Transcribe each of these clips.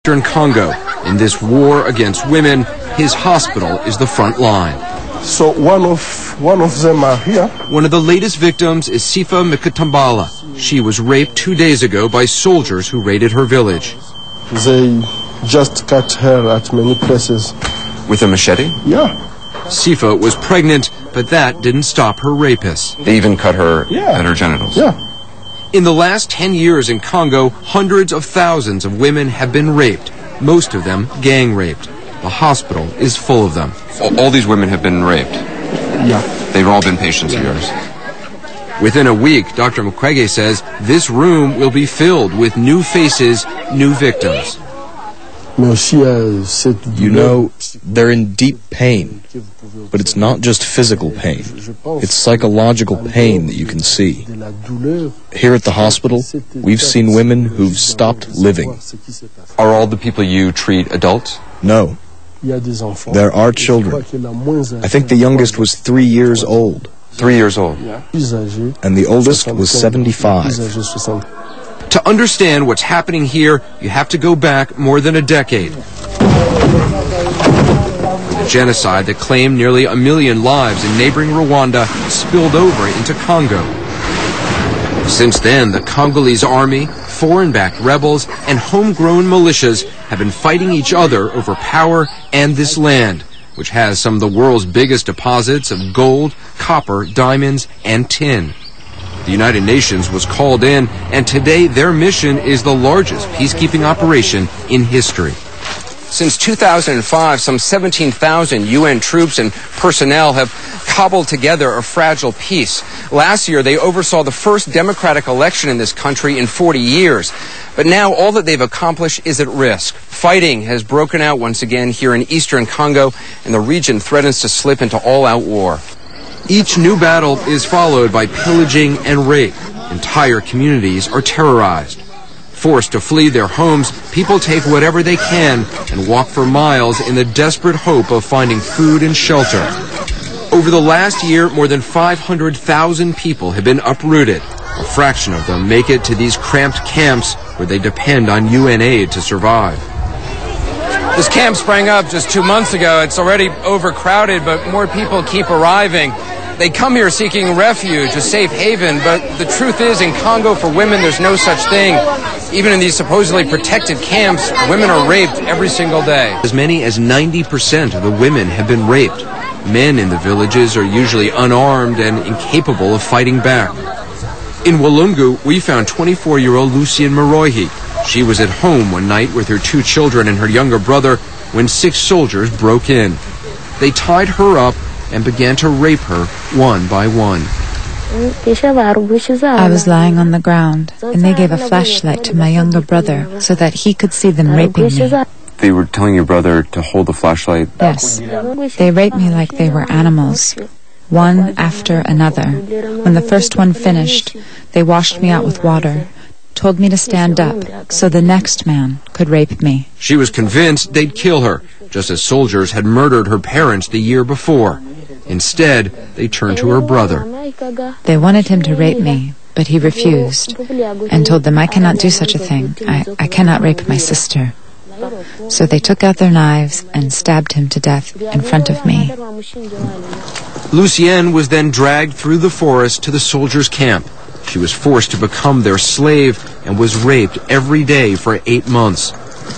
Eastern Congo. In this war against women, his hospital is the front line. So one of them are here. One of the latest victims is Sifa Mikatambala. She was raped 2 days ago by soldiers who raided her village. They just cut her at many places. With a machete? Yeah. Sifa was pregnant, but that didn't stop her rapists. They even cut her at her genitals. Yeah. In the last 10 years in Congo, hundreds of thousands of women have been raped, most of them gang raped. The hospital is full of them. All these women have been raped? Yeah. They've all been patients of yours? Within a week, Dr. Mukwege says this room will be filled with new faces, new victims. You know, they're in deep pain, but it's not just physical pain. It's psychological pain that you can see. Here at the hospital, we've seen women who've stopped living. Are all the people you treat adults? No. There are children. I think the youngest was 3 years old. 3 years old. And the oldest was 75. To understand what's happening here, you have to go back more than a decade. The genocide that claimed nearly 1 million lives in neighboring Rwanda spilled over into Congo. Since then, the Congolese army, foreign-backed rebels, and homegrown militias have been fighting each other over power and this land, which has some of the world's biggest deposits of gold, copper, diamonds, and tin. The United Nations was called in, and today their mission is the largest peacekeeping operation in history. Since 2005, some 17,000 UN troops and personnel have cobbled together a fragile peace. Last year, they oversaw the first democratic election in this country in 40 years. But now all that they've accomplished is at risk. Fighting has broken out once again here in eastern Congo, and the region threatens to slip into all-out war. Each new battle is followed by pillaging and rape. Entire communities are terrorized. Forced to flee their homes, people take whatever they can and walk for miles in the desperate hope of finding food and shelter. Over the last year, more than 500,000 people have been uprooted. A fraction of them make it to these cramped camps where they depend on UN aid to survive. This camp sprang up just 2 months ago. It's already overcrowded, but more people keep arriving. They come here seeking refuge, a safe haven, but the truth is, in Congo, for women, there's no such thing. Even in these supposedly protected camps, women are raped every single day. As many as 90% of the women have been raped. Men in the villages are usually unarmed and incapable of fighting back. In Walungu, we found 24-year-old Lucien Marohi. She was at home one night with her 2 children and her younger brother when 6 soldiers broke in. They tied her up and began to rape her one by one. I was lying on the ground, and they gave a flashlight to my younger brother so that he could see them raping me. They were telling your brother to hold the flashlight? Yes. They raped me like they were animals, one after another. When the first one finished, they washed me out with water, told me to stand up so the next man could rape me. She was convinced they'd kill her, just as soldiers had murdered her parents the year before. Instead, they turned to her brother. They wanted him to rape me, but he refused and told them I cannot do such a thing. I cannot rape my sister. So they took out their knives and stabbed him to death in front of me. Lucienne was then dragged through the forest to the soldiers' camp. She was forced to become their slave and was raped every day for 8 months.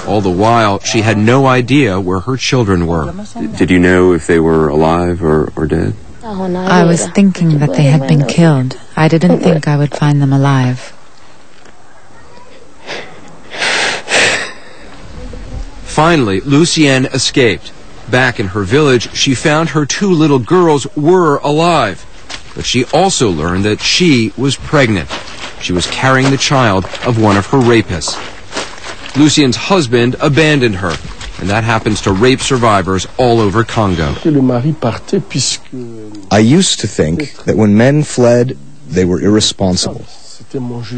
All the while, she had no idea where her children were. Did you know if they were alive or dead? I was thinking that they had been killed. I didn't think I would find them alive. Finally, Lucienne escaped. Back in her village, she found her 2 little girls were alive. But she also learned that she was pregnant. She was carrying the child of one of her rapists. Lucienne's husband abandoned her, and that happens to rape survivors all over Congo. I used to think that when men fled, they were irresponsible.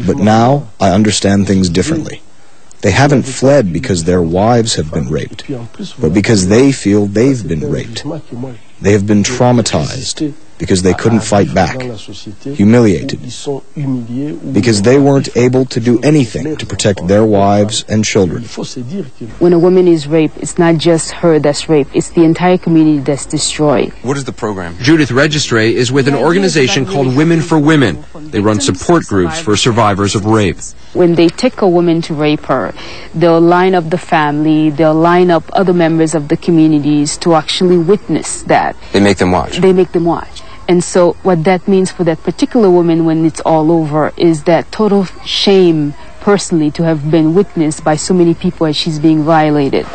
But now I understand things differently. They haven't fled because their wives have been raped, but because they feel they've been raped. They have been traumatized, because they couldn't fight back, humiliated, because they weren't able to do anything to protect their wives and children. When a woman is raped, it's not just her that's raped, it's the entire community that's destroyed. What is the program? Judith Registre is with an organization called Women for Women. They run support groups for survivors of rape. When they take a woman to rape her, they'll line up the family, they'll line up other members of the communities to actually witness that. They make them watch. They make them watch. And so what that means for that particular woman when it's all over is that total shame personally to have been witnessed by so many people as she's being violated.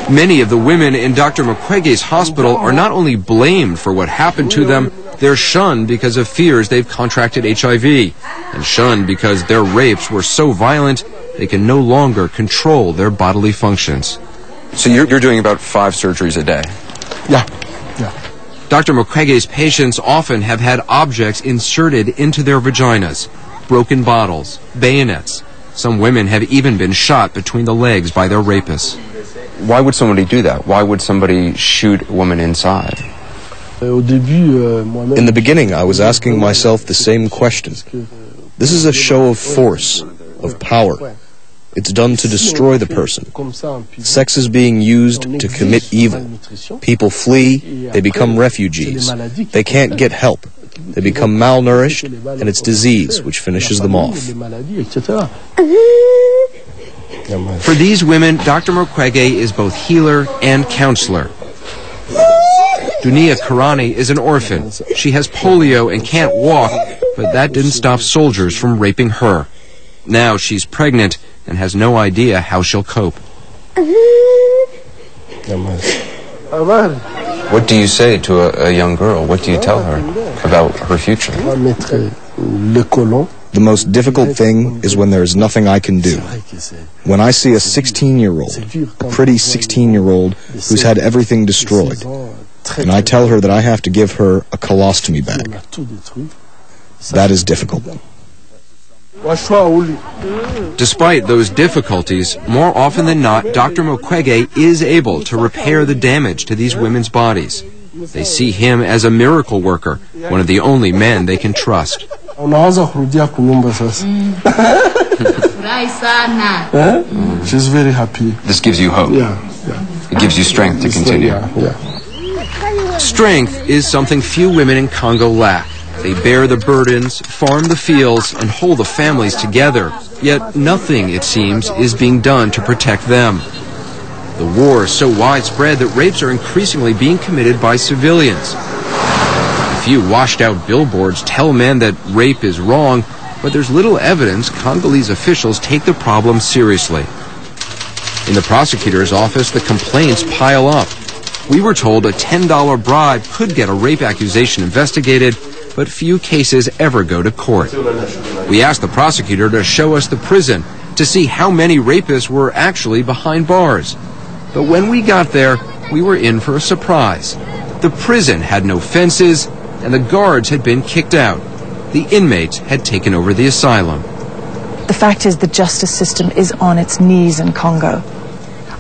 Many of the women in Dr. Mukwege's hospital are not only blamed for what happened to them, they're shunned because of fears they've contracted HIV, and shunned because their rapes were so violent they can no longer control their bodily functions. So you're doing about 5 surgeries a day? Yeah. Dr. Mukwege's patients often have had objects inserted into their vaginas, broken bottles, bayonets. Some women have even been shot between the legs by their rapists. Why would somebody do that? Why would somebody shoot a woman inside? In the beginning, I was asking myself the same question. This is a show of force, of power. It's done to destroy the person. Sex is being used to commit evil. People flee, they become refugees. They can't get help. They become malnourished, and it's disease which finishes them off. For these women, Dr. Mukwege is both healer and counselor. Dunia Karani is an orphan. She has polio and can't walk, but that didn't stop soldiers from raping her. Now she's pregnant and has no idea how she'll cope. What do you say to a young girl? What do you tell her about her future? The most difficult thing is when there is nothing I can do. When I see a 16-year-old, a pretty 16-year-old who's had everything destroyed, and I tell her that I have to give her a colostomy bag. That is difficult. Despite those difficulties, more often than not, Dr. Mukwege is able to repair the damage to these women's bodies. They see him as a miracle worker, one of the only men they can trust. She's very happy. This gives you hope. Yeah. It gives you strength to continue. Strength is something few women in Congo lack. They bear the burdens, farm the fields, and hold the families together. Yet nothing, it seems, is being done to protect them. The war is so widespread that rapes are increasingly being committed by civilians. A few washed-out billboards tell men that rape is wrong, but there's little evidence Congolese officials take the problem seriously. In the prosecutor's office, the complaints pile up. We were told a $10 bribe could get a rape accusation investigated, but few cases ever go to court. We asked the prosecutor to show us the prison to see how many rapists were actually behind bars. But when we got there, we were in for a surprise. The prison had no fences, and the guards had been kicked out. The inmates had taken over the asylum. The fact is the justice system is on its knees in Congo.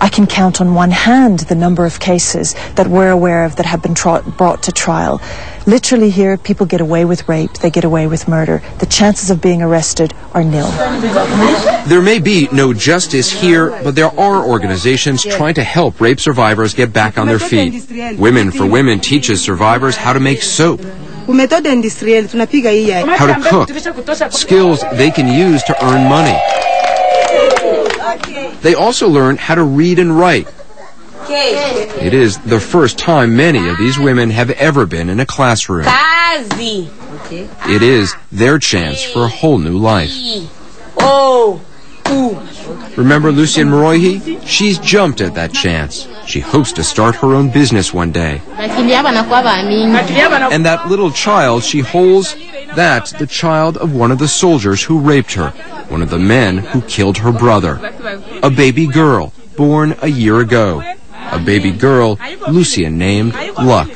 I can count on one hand the number of cases that we're aware of that have been brought to trial. Literally here, people get away with rape, they get away with murder. The chances of being arrested are nil. There may be no justice here, but there are organizations trying to help rape survivors get back on their feet. Women for Women teaches survivors how to make soap, how to cook, skills they can use to earn money. They also learn how to read and write. It is the first time many of these women have ever been in a classroom. It is their chance for a whole new life. Remember Lucien Moroihi? She's jumped at that chance. She hopes to start her own business one day. And that little child she holds, that's the child of one of the soldiers who raped her, one of the men who killed her brother. A baby girl, born a year ago. A baby girl Lucien named Luck.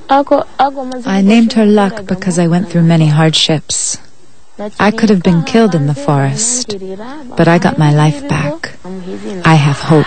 I named her Luck because I went through many hardships. I could have been killed in the forest, but I got my life back. I have hope.